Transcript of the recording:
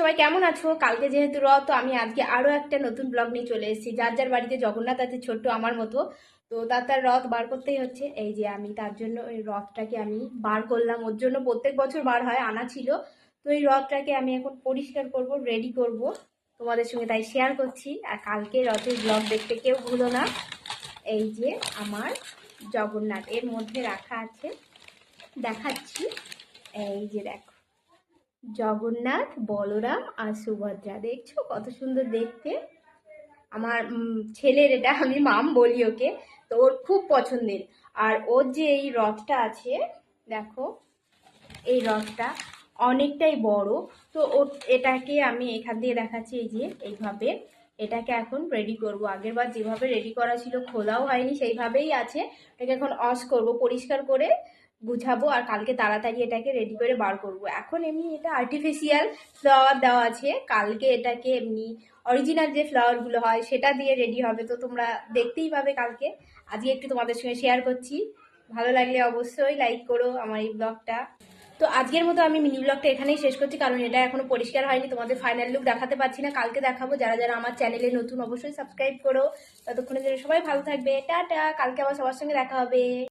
সবাই কেমন আছো? কালকে যেহেতু রথ, তো আমি আজকে আরো একটা নতুন ব্লগ নিয়ে চলে এসেছি। যার যার বাড়িতে জগন্নাথ আছে ছোট্ট আমার মতো, তো তার রথ বার করতেই হচ্ছে। এই যে আমি তার জন্য ওই রথটাকে আমি বার করলাম। ওর জন্য প্রত্যেক বছর বার হয়, আনা ছিল। তো এই রথটাকে আমি এখন পরিষ্কার করব, রেডি করব, তোমাদের সঙ্গে তাই শেয়ার করছি। আর কালকে রথের ব্লগ দেখতে কেউ ভুলো না। এই যে আমার জগন্নাথ এর মধ্যে রাখা আছে, দেখাচ্ছি। এই যে দেখো, জগন্নাথ, বলরাম আর সুভদ্রা, দেখছো কত সুন্দর দেখতে। আমার ছেলের এটা, আমি মাম বলি ওকে, তো ওর খুব পছন্দের। আর ওর যে এই রথটা আছে, দেখো এই রথটা অনেকটাই বড়। তো ও এটাকে আমি এখান দিয়ে দেখাচ্ছি, এই যে এইভাবে এটাকে এখন রেডি করব। আগের বার যেভাবে রেডি করা ছিল, খোলাও হয়নি, সেইভাবেই আছে। এটাকে এখন ওয়াশ করব, পরিষ্কার করে গুছাবো, আর কালকে তাড়াতাড়ি এটাকে রেডি করে বার করব। এখন এমনি এটা আর্টিফিশিয়াল ফ্লাওয়ার দেওয়া আছে, কালকে এটাকে এমনি অরিজিনাল যে ফ্লাওয়ারগুলো হয় সেটা দিয়ে রেডি হবে। তো তোমরা দেখতেই পাবে কালকে। আজকে একটু তোমাদের সঙ্গে শেয়ার করছি। ভালো লাগলে অবশ্যই লাইক করো আমার এই ব্লগটা। তো আজকের মতো আমি মিনি ব্লগটা এখানেই শেষ করছি, কারণ এটা এখনো পরিষ্কার হয়নি, তোমাদের ফাইনাল লুক দেখাতে পারছি না, কালকে দেখাবো। যারা যারা আমার চ্যানেলে নতুন অবশ্যই সাবস্ক্রাইব করো। ততক্ষণে জন্য সবাই ভালো থাকবে, টাটা। কালকে আবার সবার সঙ্গে দেখা হবে।